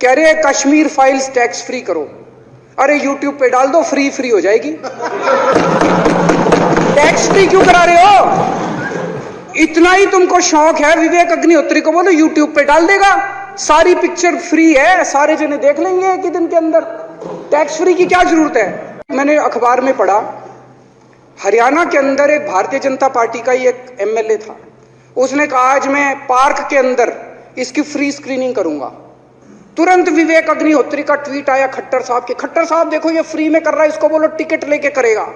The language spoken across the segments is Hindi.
कह रहे हैं कश्मीर फाइल्स टैक्स फ्री करो। अरे यूट्यूब पे डाल दो, फ्री फ्री हो जाएगी। टैक्स फ्री क्यों करा रहे हो? इतना ही तुमको शौक है, विवेक अग्निहोत्री को बोलो यूट्यूब पे डाल देगा, सारी पिक्चर फ्री है, सारे जने देख लेंगे एक ही दिन के अंदर। टैक्स फ्री की क्या जरूरत है? मैंने अखबार में पढ़ा, हरियाणा के अंदर एक भारतीय जनता पार्टी का ही एक एमएलए था, उसने कहा आज मैं पार्क के अंदर इसकी फ्री स्क्रीनिंग करूंगा। तुरंत विवेक अग्निहोत्री का ट्वीट आया खट्टर साहब के, खट्टर साहब देखो ये फ्री में कर रहा है, इसको बोलो टिकट लेके करेगा।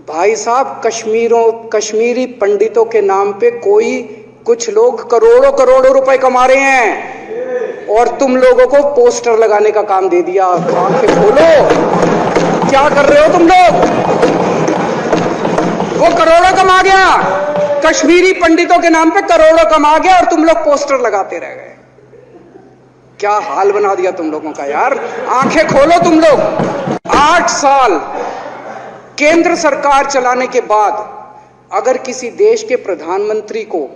भाई साहब, कश्मीरी पंडितों के नाम पे कुछ लोग करोड़ों करोड़ों रुपए कमा रहे हैं और तुम लोगों को पोस्टर लगाने का काम दे दिया। आंखें खोलो, क्या कर रहे हो तुम लोग? वो करोड़ों कमा गया, कश्मीरी पंडितों के नाम पे करोड़ों कमा गया और तुम लोग पोस्टर लगाते रह गए। क्या हाल बना दिया तुम लोगों का यार, आंखें खोलो तुम लोग। 8 साल केंद्र सरकार चलाने के बाद अगर किसी देश के प्रधानमंत्री को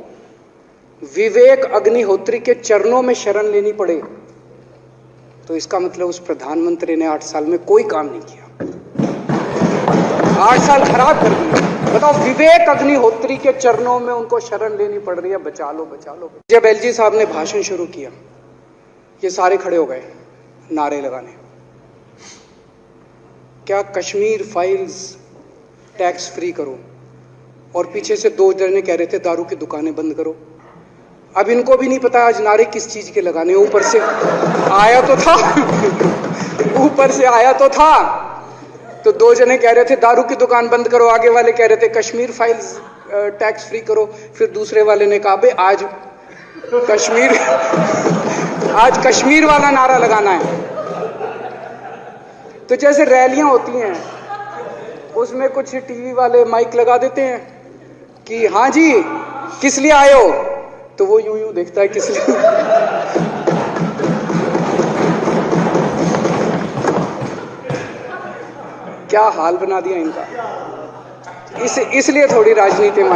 विवेक अग्निहोत्री के चरणों में शरण लेनी पड़े तो इसका मतलब उस प्रधानमंत्री ने 8 साल में कोई काम नहीं किया। 8 साल खराब कर दिए। बताओ, विवेक अग्निहोत्री के चरणों में उनको शरण लेनी पड़ रही है, बचा लो बचा लो। जब एलजी साहब ने भाषण शुरू किया, ये सारे खड़े हो गए नारे लगाने। क्या कश्मीर फाइल्स टैक्स फ्री करो, और पीछे से 2 जने कह रहे थे दारू की दुकानें बंद करो। अब इनको भी नहीं पता आज नारे किस चीज के लगाने। ऊपर से आया तो था ऊपर से आया तो था, तो 2 जने कह रहे थे दारू की दुकान बंद करो, आगे वाले कह रहे थे कश्मीर फाइल्स टैक्स फ्री करो, फिर दूसरे वाले ने कहा बे आज कश्मीर वाला नारा लगाना है। तो जैसे रैलियां होती हैं उसमें कुछ टीवी वाले माइक लगा देते हैं कि हाँ जी किस लिए आए हो, तो वो यूं यूं देखता है किस लिए। क्या हाल बना दिया इनका। इसलिए थोड़ी राजनीति में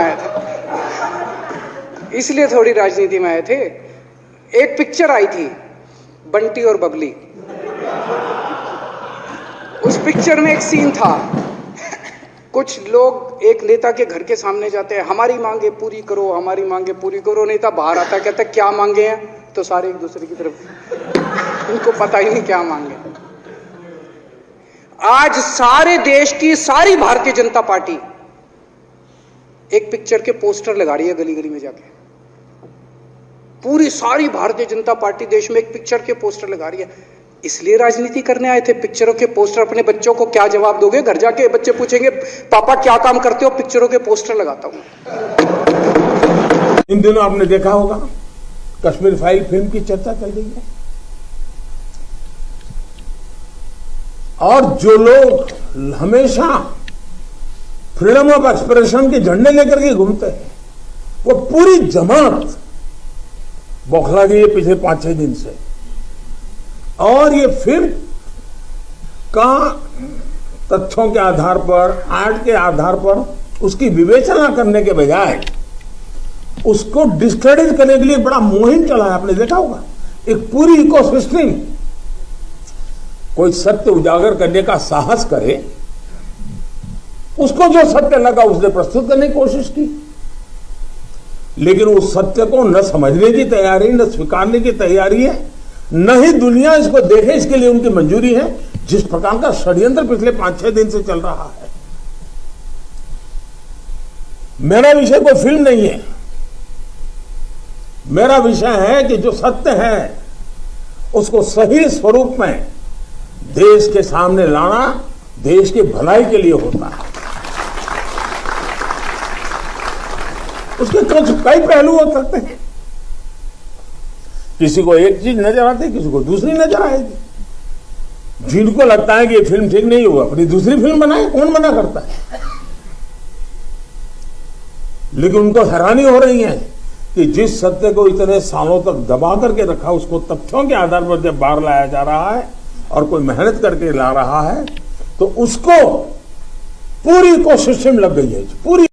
आए थे, एक पिक्चर आई थी बंटी और बबली, उस पिक्चर में एक सीन था, कुछ लोग एक नेता के घर के सामने जाते हैं, हमारी मांगे पूरी करो, हमारी मांगे पूरी करो। नेता बाहर आता है, कहता है क्या मांगे हैं, तो सारे एक दूसरे की तरफ, इनको पता ही नहीं क्या मांगे। आज सारे देश की सारी भारतीय जनता पार्टी एक पिक्चर के पोस्टर लगा रही है गली गली में जाके। पूरी सारी भारतीय जनता पार्टी देश में एक पिक्चर के पोस्टर लगा रही है। इसलिए राजनीति करने आए थे? पिक्चरों के पोस्टर। अपने बच्चों को क्या जवाब दोगे? घर जाके बच्चे पूछेंगे पापा क्या काम करते हो? पिक्चरों के पोस्टर लगाता हूं। इन दिनों आपने देखा होगा कश्मीर फाइल फिल्म की चर्चा चल रही है, और जो लोग हमेशा फ्रीडम ऑफ एक्सप्रेशन के झंडे लेकर के घूमते हैं वो पूरी जमात बौखला गई है पिछले 5-6 दिन से। और ये फिल्म का तथ्यों के आधार पर, आर्ट के आधार पर उसकी विवेचना करने के बजाय उसको डिस्क्रेडिट करने के लिए बड़ा मुहिम चला है। आपने देखा होगा एक पूरी इकोसिस्टम कोई सत्य उजागर करने का साहस करे, उसको जो सत्य लगा उसने प्रस्तुत करने की कोशिश की, लेकिन उस सत्य को न समझने की तैयारी, न स्वीकारने की तैयारी है, न ही दुनिया इसको देखे इसके लिए उनकी मंजूरी है। जिस प्रकार का षड्यंत्र पिछले 5-6 दिन से चल रहा है। मेरा विषय कोई फिल्म नहीं है, मेरा विषय है कि जो सत्य है उसको सही स्वरूप में देश के सामने लाना देश की भलाई के लिए होता है। उसके कई पहलू हो सकते हैं, किसी को एक चीज नजर आती है, किसी को दूसरी नजर आएगी। जिनको लगता है कि ये फिल्म ठीक नहीं हुआ अपनी दूसरी फिल्म बनाए, कौन मना करता है? लेकिन उनको हैरानी हो रही है कि जिस सत्य को इतने सालों तक दबा करके रखा उसको तथ्यों के आधार पर जब बाहर लाया जा रहा है और कोई मेहनत करके ला रहा है तो उसको पूरी इकोसिस्टम लग गई है, पूरी